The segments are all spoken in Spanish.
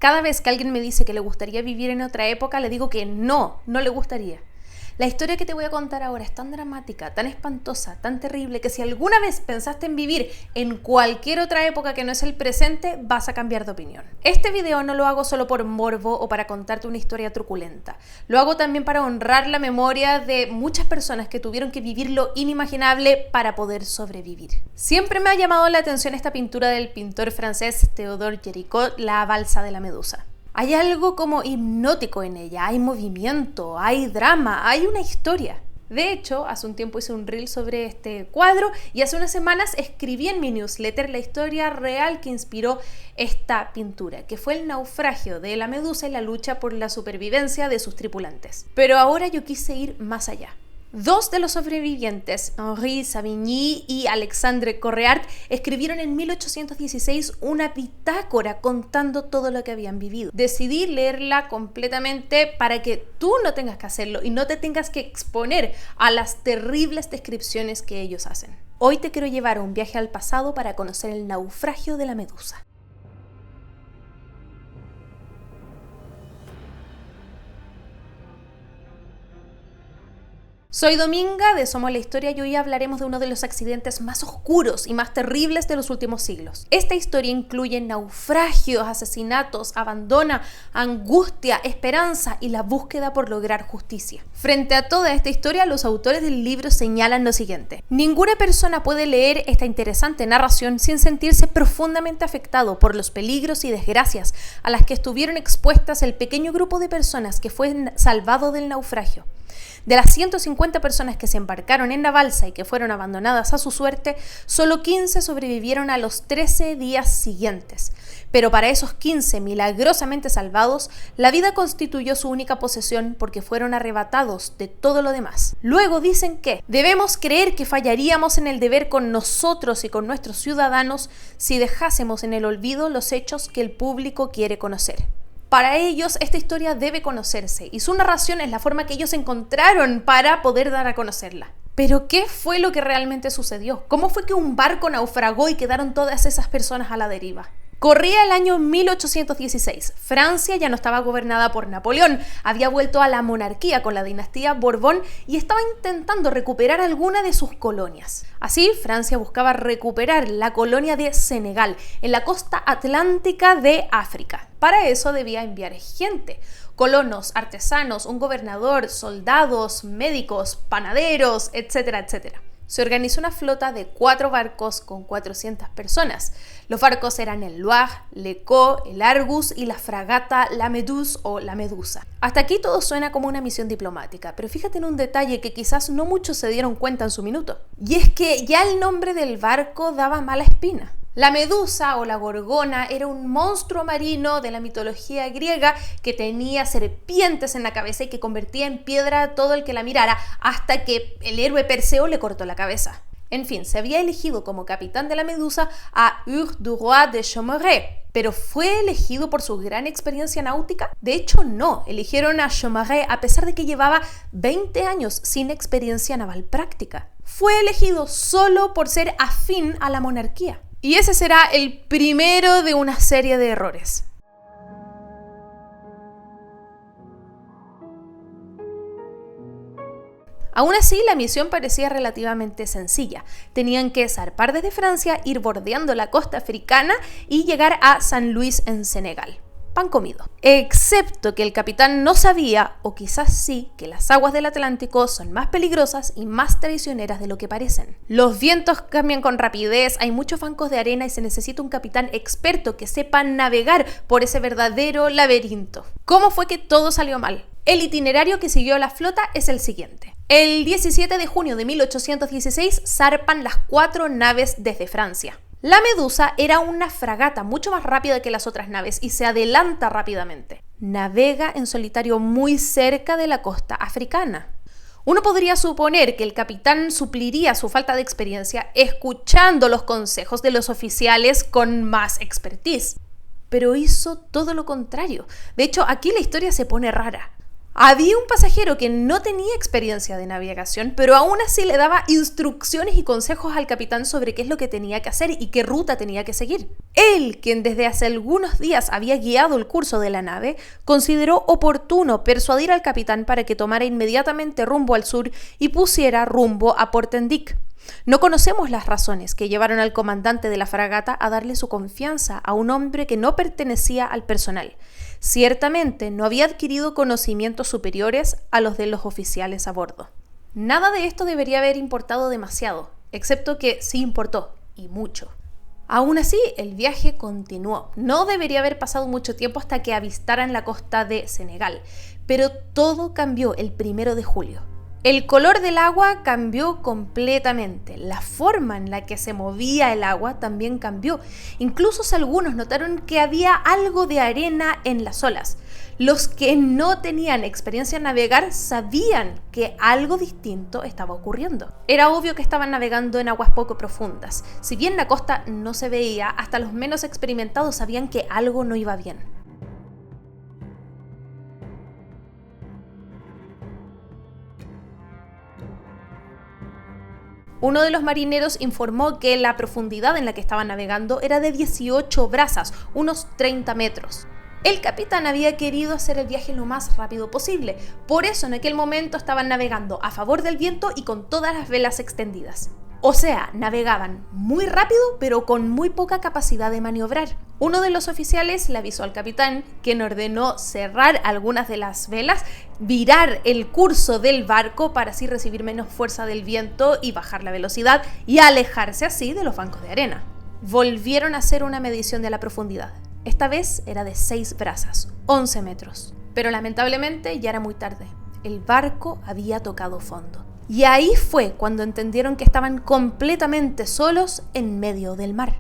Cada vez que alguien me dice que le gustaría vivir en otra época, le digo que no le gustaría. La historia que te voy a contar ahora es tan dramática, tan espantosa, tan terrible, que si alguna vez pensaste en vivir en cualquier otra época que no es el presente, vas a cambiar de opinión. Este video no lo hago solo por morbo o para contarte una historia truculenta. Lo hago también para honrar la memoria de muchas personas que tuvieron que vivir lo inimaginable para poder sobrevivir. Siempre me ha llamado la atención esta pintura del pintor francés Théodore Géricault, La balsa de la medusa. Hay algo como hipnótico en ella, hay movimiento, hay drama, hay una historia. De hecho, hace un tiempo hice un reel sobre este cuadro y hace unas semanas escribí en mi newsletter la historia real que inspiró esta pintura, que fue el naufragio de la medusa y la lucha por la supervivencia de sus tripulantes. Pero ahora yo quise ir más allá. Dos de los sobrevivientes, Henri Savigny y Alexandre Correart, escribieron en 1816 una bitácora contando todo lo que habían vivido. Decidí leerla completamente para que tú no tengas que hacerlo y no te tengas que exponer a las terribles descripciones que ellos hacen. Hoy te quiero llevar a un viaje al pasado para conocer el naufragio de la medusa. Soy Dominga de Somos la Historia y hoy hablaremos de uno de los accidentes más oscuros y más terribles de los últimos siglos. Esta historia incluye naufragios, asesinatos, abandono, angustia, esperanza y la búsqueda por lograr justicia. Frente a toda esta historia, los autores del libro señalan lo siguiente: ninguna persona puede leer esta interesante narración sin sentirse profundamente afectado por los peligros y desgracias a las que estuvieron expuestas el pequeño grupo de personas que fue salvado del naufragio. De las 150 personas que se embarcaron en la balsa y que fueron abandonadas a su suerte, solo 15 sobrevivieron a los 13 días siguientes. Pero para esos 15 milagrosamente salvados, la vida constituyó su única posesión porque fueron arrebatados de todo lo demás. Luego dicen que debemos creer que fallaríamos en el deber con nosotros y con nuestros ciudadanos si dejásemos en el olvido los hechos que el público quiere conocer. Para ellos, esta historia debe conocerse y su narración es la forma que ellos encontraron para poder dar a conocerla. Pero, ¿qué fue lo que realmente sucedió? ¿Cómo fue que un barco naufragó y quedaron todas esas personas a la deriva? Corría el año 1816. Francia ya no estaba gobernada por Napoleón, había vuelto a la monarquía con la dinastía Borbón y estaba intentando recuperar alguna de sus colonias. Así, Francia buscaba recuperar la colonia de Senegal, en la costa atlántica de África. Para eso debía enviar gente: colonos, artesanos, un gobernador, soldados, médicos, panaderos, etcétera, etcétera. Se organizó una flota de 4 barcos con 400 personas. Los barcos eran el Loire, l'Echo, el Argus y la fragata La Méduse o La Medusa. Hasta aquí todo suena como una misión diplomática, pero fíjate en un detalle que quizás no muchos se dieron cuenta en su minuto. Y es que ya el nombre del barco daba mala espina. La medusa o la gorgona era un monstruo marino de la mitología griega que tenía serpientes en la cabeza y que convertía en piedra a todo el que la mirara, hasta que el héroe Perseo le cortó la cabeza. En fin, se había elegido como capitán de la medusa a Hugues du Roy de Chaumareix. ¿Pero fue elegido por su gran experiencia náutica? De hecho, no. Eligieron a Chaumareix a pesar de que llevaba 20 años sin experiencia naval práctica. Fue elegido solo por ser afín a la monarquía. Y ese será el primero de una serie de errores. Aún así, la misión parecía relativamente sencilla. Tenían que zarpar desde Francia, ir bordeando la costa africana y llegar a San Luis en Senegal. Pan comido. Excepto que el capitán no sabía, o quizás sí, que las aguas del Atlántico son más peligrosas y más traicioneras de lo que parecen. Los vientos cambian con rapidez, hay muchos bancos de arena y se necesita un capitán experto que sepa navegar por ese verdadero laberinto. ¿Cómo fue que todo salió mal? El itinerario que siguió la flota es el siguiente. El 17 de junio de 1816 zarpan las 4 naves desde Francia. La Medusa era una fragata mucho más rápida que las otras naves y se adelanta rápidamente. Navega en solitario muy cerca de la costa africana. Uno podría suponer que el capitán supliría su falta de experiencia escuchando los consejos de los oficiales con más expertise. Pero hizo todo lo contrario. De hecho, aquí la historia se pone rara. Había un pasajero que no tenía experiencia de navegación, pero aún así le daba instrucciones y consejos al capitán sobre qué es lo que tenía que hacer y qué ruta tenía que seguir. Él, quien desde hace algunos días había guiado el curso de la nave, consideró oportuno persuadir al capitán para que tomara inmediatamente rumbo al sur y pusiera rumbo a Portendick. No conocemos las razones que llevaron al comandante de la fragata a darle su confianza a un hombre que no pertenecía al personal. Ciertamente no había adquirido conocimientos superiores a los de los oficiales a bordo. Nada de esto debería haber importado demasiado, excepto que sí importó, y mucho. Aún así, el viaje continuó. No debería haber pasado mucho tiempo hasta que avistaran la costa de Senegal, pero todo cambió el 1 de julio. El color del agua cambió completamente, la forma en la que se movía el agua también cambió. Incluso algunos notaron que había algo de arena en las olas. Los que no tenían experiencia en navegar sabían que algo distinto estaba ocurriendo. Era obvio que estaban navegando en aguas poco profundas. Si bien la costa no se veía, hasta los menos experimentados sabían que algo no iba bien. Uno de los marineros informó que la profundidad en la que estaban navegando era de 18 brazas, unos 30 metros. El capitán había querido hacer el viaje lo más rápido posible, por eso en aquel momento estaban navegando a favor del viento y con todas las velas extendidas. O sea, navegaban muy rápido pero con muy poca capacidad de maniobrar. Uno de los oficiales le avisó al capitán, quien ordenó cerrar algunas de las velas, virar el curso del barco para así recibir menos fuerza del viento y bajar la velocidad y alejarse así de los bancos de arena. Volvieron a hacer una medición de la profundidad. Esta vez era de 6 brazas, 11 metros. Pero lamentablemente ya era muy tarde. El barco había tocado fondo. Y ahí fue cuando entendieron que estaban completamente solos en medio del mar.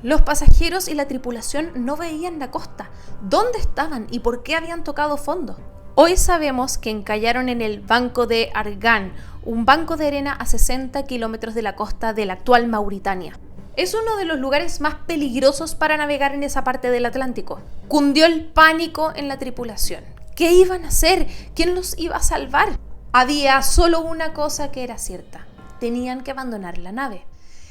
Los pasajeros y la tripulación no veían la costa. ¿Dónde estaban y por qué habían tocado fondo? Hoy sabemos que encallaron en el banco de Argan, un banco de arena a 60 kilómetros de la costa de la actual Mauritania. Es uno de los lugares más peligrosos para navegar en esa parte del Atlántico. Cundió el pánico en la tripulación. ¿Qué iban a hacer? ¿Quién los iba a salvar? Había solo una cosa que era cierta. Tenían que abandonar la nave.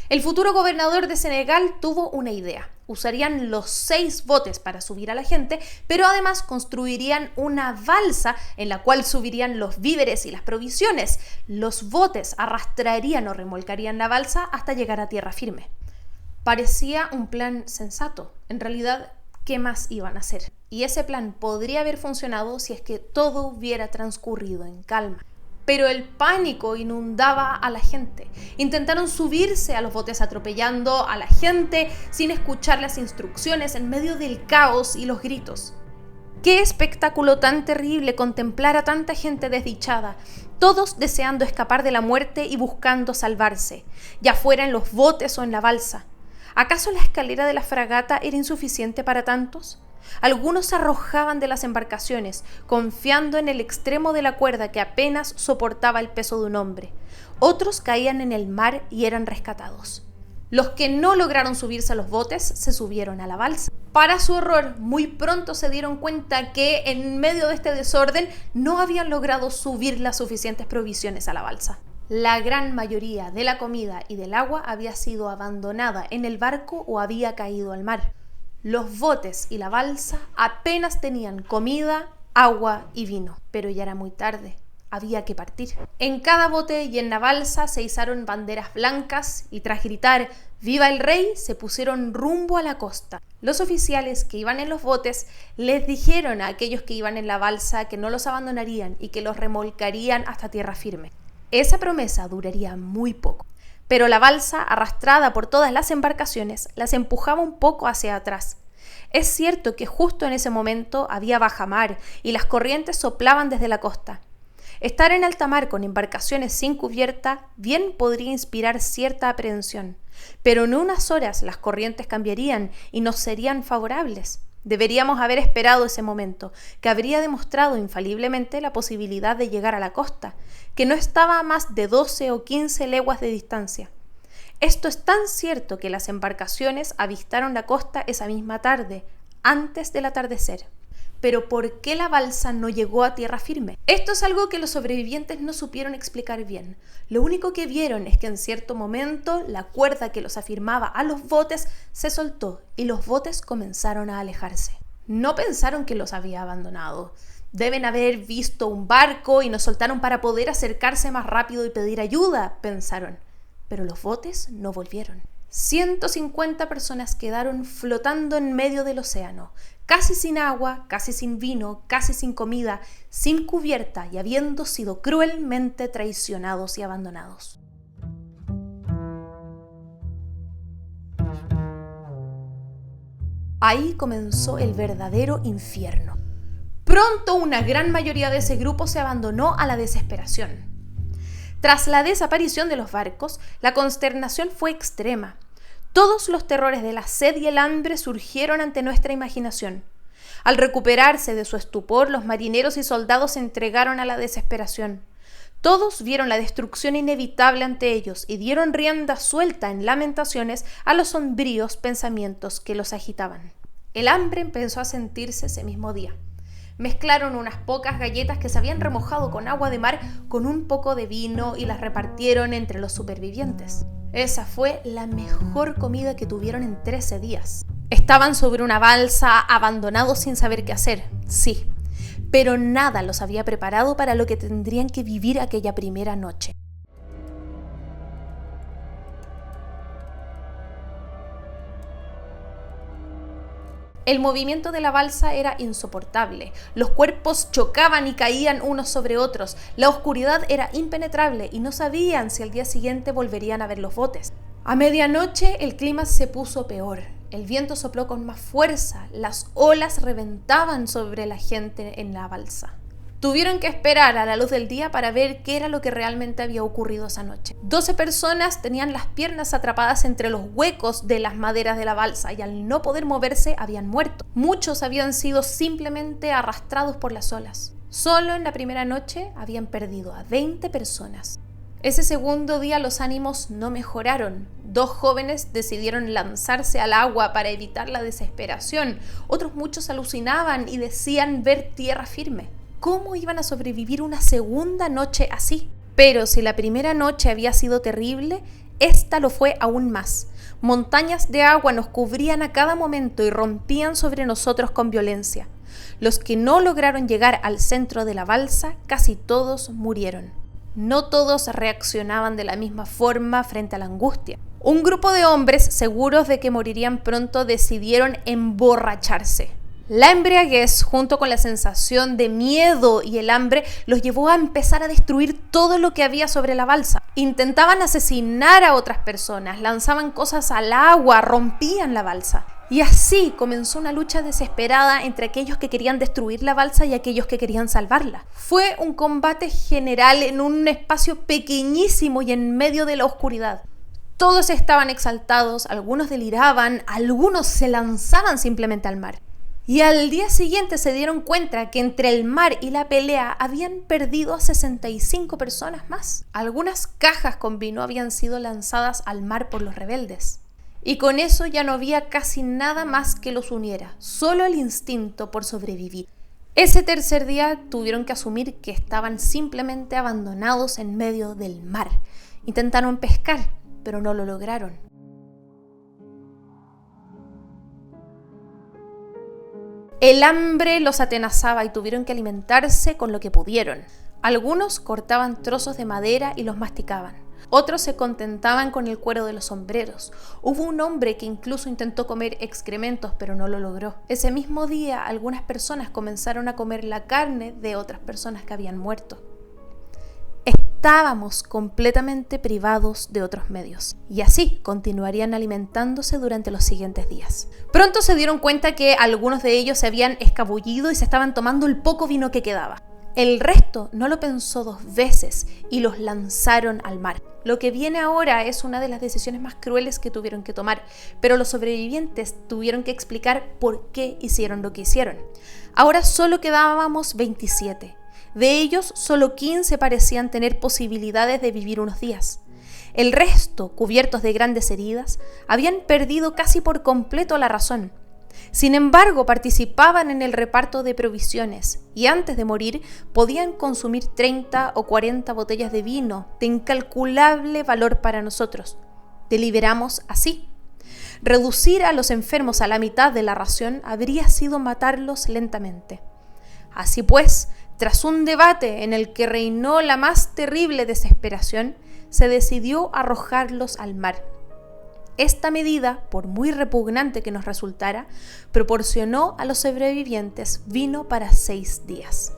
El futuro gobernador de Senegal tuvo una idea. Usarían los 6 botes para subir a la gente, pero además construirían una balsa en la cual subirían los víveres y las provisiones. Los botes arrastrarían o remolcarían la balsa hasta llegar a tierra firme. Parecía un plan sensato. En realidad, ¿qué más iban a hacer? Y ese plan podría haber funcionado si es que todo hubiera transcurrido en calma. Pero el pánico inundaba a la gente. Intentaron subirse a los botes atropellando a la gente sin escuchar las instrucciones en medio del caos y los gritos. Qué espectáculo tan terrible contemplar a tanta gente desdichada, todos deseando escapar de la muerte y buscando salvarse, ya fuera en los botes o en la balsa. ¿Acaso la escalera de la fragata era insuficiente para tantos? Algunos se arrojaban de las embarcaciones, confiando en el extremo de la cuerda que apenas soportaba el peso de un hombre. Otros caían en el mar y eran rescatados. Los que no lograron subirse a los botes se subieron a la balsa. Para su horror, muy pronto se dieron cuenta que en medio de este desorden no habían logrado subir las suficientes provisiones a la balsa. La gran mayoría de la comida y del agua había sido abandonada en el barco o había caído al mar. Los botes y la balsa apenas tenían comida, agua y vino, pero ya era muy tarde. Había que partir. En cada bote y en la balsa se izaron banderas blancas y tras gritar ¡Viva el rey!, se pusieron rumbo a la costa. Los oficiales que iban en los botes les dijeron a aquellos que iban en la balsa que no los abandonarían y que los remolcarían hasta tierra firme. Esa promesa duraría muy poco, pero la balsa, arrastrada por todas las embarcaciones, las empujaba un poco hacia atrás. Es cierto que justo en ese momento había bajamar y las corrientes soplaban desde la costa. Estar en alta mar con embarcaciones sin cubierta bien podría inspirar cierta aprehensión, pero en unas horas las corrientes cambiarían y nos serían favorables. Deberíamos haber esperado ese momento, que habría demostrado infaliblemente la posibilidad de llegar a la costa, que no estaba a más de 12 o 15 leguas de distancia. Esto es tan cierto que las embarcaciones avistaron la costa esa misma tarde, antes del atardecer. Pero ¿por qué la balsa no llegó a tierra firme? Esto es algo que los sobrevivientes no supieron explicar bien. Lo único que vieron es que en cierto momento la cuerda que los afirmaba a los botes se soltó y los botes comenzaron a alejarse. No pensaron que los había abandonado. Deben haber visto un barco y nos soltaron para poder acercarse más rápido y pedir ayuda, pensaron. Pero los botes no volvieron. 150 personas quedaron flotando en medio del océano, casi sin agua, casi sin vino, casi sin comida, sin cubierta y habiendo sido cruelmente traicionados y abandonados. Ahí comenzó el verdadero infierno. Pronto una gran mayoría de ese grupo se abandonó a la desesperación. Tras la desaparición de los barcos, la consternación fue extrema. Todos los terrores de la sed y el hambre surgieron ante nuestra imaginación. Al recuperarse de su estupor, los marineros y soldados se entregaron a la desesperación. Todos vieron la destrucción inevitable ante ellos y dieron rienda suelta en lamentaciones a los sombríos pensamientos que los agitaban. El hambre empezó a sentirse ese mismo día. Mezclaron unas pocas galletas que se habían remojado con agua de mar con un poco de vino y las repartieron entre los supervivientes. Esa fue la mejor comida que tuvieron en 13 días. Estaban sobre una balsa, abandonados sin saber qué hacer, sí, pero nada los había preparado para lo que tendrían que vivir aquella primera noche. El movimiento de la balsa era insoportable. Los cuerpos chocaban y caían unos sobre otros. La oscuridad era impenetrable y no sabían si al día siguiente volverían a ver los botes. A medianoche el clima se puso peor. El viento sopló con más fuerza. Las olas reventaban sobre la gente en la balsa. Tuvieron que esperar a la luz del día para ver qué era lo que realmente había ocurrido esa noche. 12 personas tenían las piernas atrapadas entre los huecos de las maderas de la balsa y al no poder moverse habían muerto. Muchos habían sido simplemente arrastrados por las olas. Solo en la primera noche habían perdido a 20 personas. Ese segundo día los ánimos no mejoraron. 2 jóvenes decidieron lanzarse al agua para evitar la desesperación. Otros muchos alucinaban y decían ver tierra firme. ¿Cómo iban a sobrevivir una segunda noche así? Pero si la primera noche había sido terrible, esta lo fue aún más. Montañas de agua nos cubrían a cada momento y rompían sobre nosotros con violencia. Los que no lograron llegar al centro de la balsa, casi todos murieron. No todos reaccionaban de la misma forma frente a la angustia. Un grupo de hombres, seguros de que morirían pronto, decidieron emborracharse. La embriaguez, junto con la sensación de miedo y el hambre, los llevó a empezar a destruir todo lo que había sobre la balsa. Intentaban asesinar a otras personas, lanzaban cosas al agua, rompían la balsa. Y así comenzó una lucha desesperada entre aquellos que querían destruir la balsa y aquellos que querían salvarla. Fue un combate general en un espacio pequeñísimo y en medio de la oscuridad. Todos estaban exaltados, algunos deliraban, algunos se lanzaban simplemente al mar. Y al día siguiente se dieron cuenta que entre el mar y la pelea habían perdido a 65 personas más. Algunas cajas con vino habían sido lanzadas al mar por los rebeldes. Y con eso ya no había casi nada más que los uniera, solo el instinto por sobrevivir. Ese tercer día tuvieron que asumir que estaban simplemente abandonados en medio del mar. Intentaron pescar, pero no lo lograron. El hambre los atenazaba y tuvieron que alimentarse con lo que pudieron. Algunos cortaban trozos de madera y los masticaban. Otros se contentaban con el cuero de los sombreros. Hubo un hombre que incluso intentó comer excrementos, pero no lo logró. Ese mismo día, algunas personas comenzaron a comer la carne de otras personas que habían muerto. Estábamos completamente privados de otros medios, y así continuarían alimentándose durante los siguientes días. Pronto se dieron cuenta que algunos de ellos se habían escabullido y se estaban tomando el poco vino que quedaba. El resto no lo pensó 2 veces y los lanzaron al mar. Lo que viene ahora es una de las decisiones más crueles que tuvieron que tomar, pero los sobrevivientes tuvieron que explicar por qué hicieron lo que hicieron. Ahora solo quedábamos 27. De ellos, solo 15 parecían tener posibilidades de vivir unos días. El resto, cubiertos de grandes heridas, habían perdido casi por completo la razón. Sin embargo, participaban en el reparto de provisiones y antes de morir podían consumir 30 o 40 botellas de vino de incalculable valor para nosotros. Deliberamos así. Reducir a los enfermos a la mitad de la ración habría sido matarlos lentamente. Así pues, tras un debate en el que reinó la más terrible desesperación, se decidió arrojarlos al mar. Esta medida, por muy repugnante que nos resultara, proporcionó a los sobrevivientes vino para 6 días.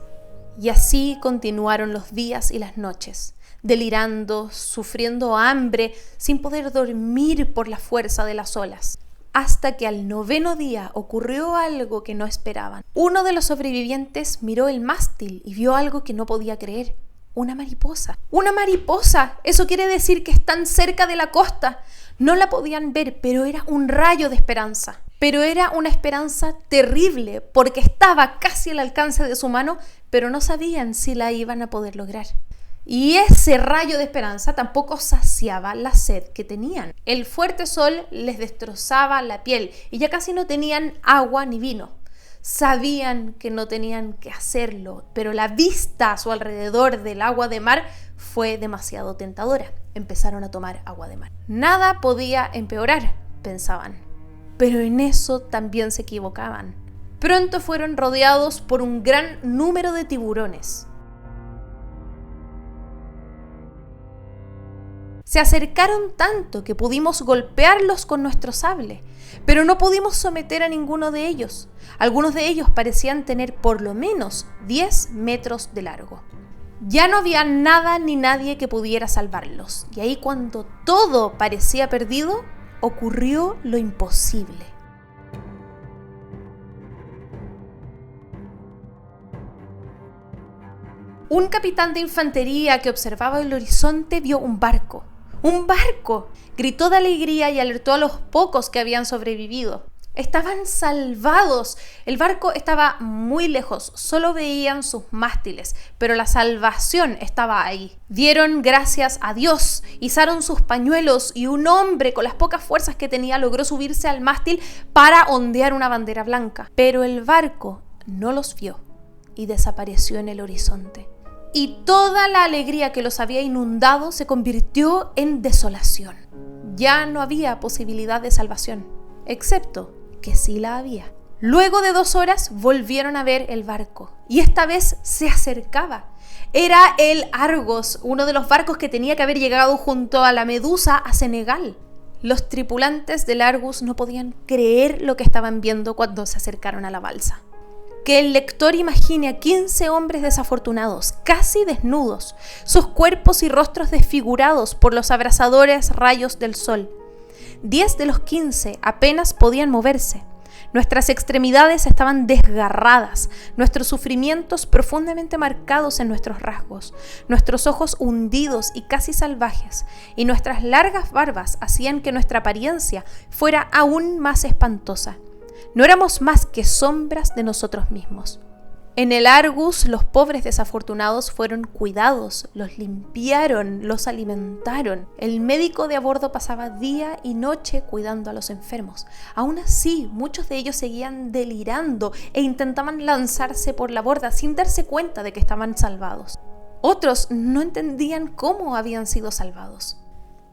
Y así continuaron los días y las noches, delirando, sufriendo hambre, sin poder dormir por la fuerza de las olas. Hasta que al 9º día ocurrió algo que no esperaban. Uno de los sobrevivientes miró el mástil y vio algo que no podía creer. Una mariposa. ¡Una mariposa! Eso quiere decir que están cerca de la costa. No la podían ver, pero era un rayo de esperanza. Pero era una esperanza terrible, porque estaba casi al alcance de su mano, pero no sabían si la iban a poder lograr. Y ese rayo de esperanza tampoco saciaba la sed que tenían. El fuerte sol les destrozaba la piel y ya casi no tenían agua ni vino. Sabían que no tenían que hacerlo, pero la vista a su alrededor del agua de mar fue demasiado tentadora. Empezaron a tomar agua de mar. Nada podía empeorar, pensaban. Pero en eso también se equivocaban. Pronto fueron rodeados por un gran número de tiburones. Se acercaron tanto que pudimos golpearlos con nuestro sable, pero no pudimos someter a ninguno de ellos. Algunos de ellos parecían tener por lo menos 10 metros de largo. Ya no había nada ni nadie que pudiera salvarlos, y ahí cuando todo parecía perdido, ocurrió lo imposible. Un capitán de infantería que observaba el horizonte vio un barco. ¡Un barco! Gritó de alegría y alertó a los pocos que habían sobrevivido. Estaban salvados. El barco estaba muy lejos, solo veían sus mástiles, pero la salvación estaba ahí. Dieron gracias a Dios, izaron sus pañuelos y un hombre con las pocas fuerzas que tenía logró subirse al mástil para ondear una bandera blanca. Pero el barco no los vio y desapareció en el horizonte. Y toda la alegría que los había inundado se convirtió en desolación. Ya no había posibilidad de salvación, excepto que sí la había. Luego de 2 horas volvieron a ver el barco y esta vez se acercaba. Era el Argos, uno de los barcos que tenía que haber llegado junto a la Medusa a Senegal. Los tripulantes del Argus no podían creer lo que estaban viendo cuando se acercaron a la balsa. Que el lector imagine a 15 hombres desafortunados, casi desnudos, sus cuerpos y rostros desfigurados por los abrasadores rayos del sol. 10 de los 15 apenas podían moverse. Nuestras extremidades estaban desgarradas, nuestros sufrimientos profundamente marcados en nuestros rasgos, nuestros ojos hundidos y casi salvajes, y nuestras largas barbas hacían que nuestra apariencia fuera aún más espantosa. No éramos más que sombras de nosotros mismos. En el Argus, los pobres desafortunados fueron cuidados, los limpiaron, los alimentaron. El médico de a bordo pasaba día y noche cuidando a los enfermos. Aún así, muchos de ellos seguían delirando e intentaban lanzarse por la borda sin darse cuenta de que estaban salvados. Otros no entendían cómo habían sido salvados.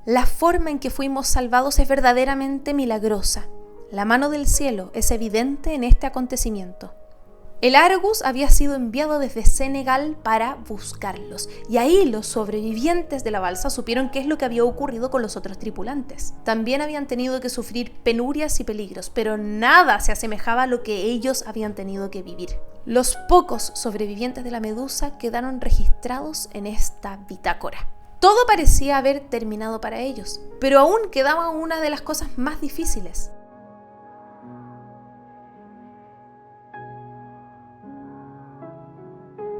La forma en que fuimos salvados es verdaderamente milagrosa. La mano del cielo es evidente en este acontecimiento. El Argus había sido enviado desde Senegal para buscarlos, y ahí los sobrevivientes de la balsa supieron qué es lo que había ocurrido con los otros tripulantes. También habían tenido que sufrir penurias y peligros, pero nada se asemejaba a lo que ellos habían tenido que vivir. Los pocos sobrevivientes de la Medusa quedaron registrados en esta bitácora. Todo parecía haber terminado para ellos, pero aún quedaba una de las cosas más difíciles.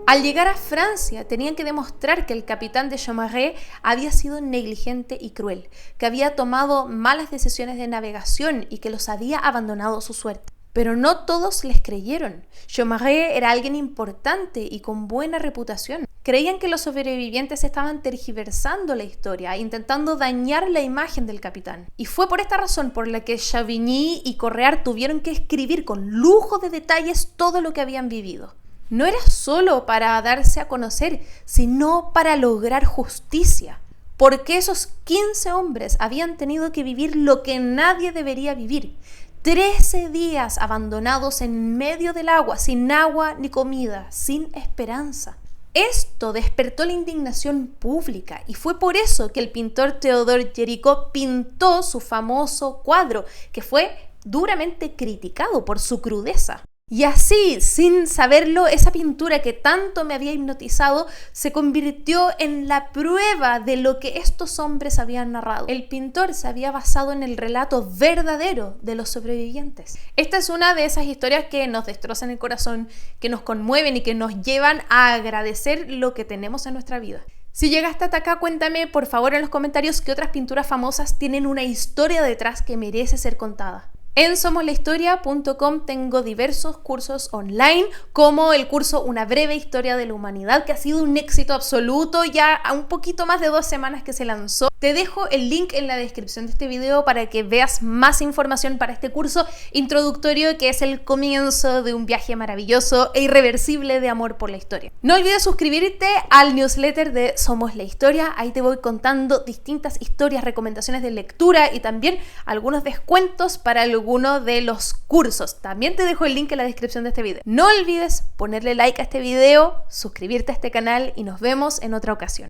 Al llegar a Francia, tenían que demostrar que el capitán de Chaumareix había sido negligente y cruel, que había tomado malas decisiones de navegación y que los había abandonado a su suerte. Pero no todos les creyeron. Chaumareix era alguien importante y con buena reputación. creían que los sobrevivientes estaban tergiversando la historia, intentando dañar la imagen del capitán. Y fue por esta razón por la que Chavigny y Correard tuvieron que escribir con lujo de detalles todo lo que habían vivido. No era solo para darse a conocer, sino para lograr justicia. Porque esos 15 hombres habían tenido que vivir lo que nadie debería vivir. 13 días abandonados en medio del agua, sin agua ni comida, sin esperanza. Esto despertó la indignación pública y fue por eso que el pintor Theodore Géricault pintó su famoso cuadro, que fue duramente criticado por su crudeza. Y así, sin saberlo, esa pintura que tanto me había hipnotizado se convirtió en la prueba de lo que estos hombres habían narrado. El pintor se había basado en el relato verdadero de los sobrevivientes. Esta es una de esas historias que nos destrozan el corazón, que nos conmueven y que nos llevan a agradecer lo que tenemos en nuestra vida. Si llegaste hasta acá, cuéntame por favor en los comentarios qué otras pinturas famosas tienen una historia detrás que merece ser contada. En somoslahistoria.com tengo diversos cursos online, como el curso Una breve historia de la humanidad, que ha sido un éxito absoluto, ya a un poquito más de 2 semanas que se lanzó. Te dejo el link en la descripción de este video para que veas más información para este curso introductorio, que es el comienzo de un viaje maravilloso e irreversible de amor por la historia. No olvides suscribirte al newsletter de Somos la Historia, ahí te voy contando distintas historias, recomendaciones de lectura y también algunos descuentos para alguno de los cursos. También te dejo el link en la descripción de este video. No olvides ponerle like a este video, suscribirte a este canal y nos vemos en otra ocasión.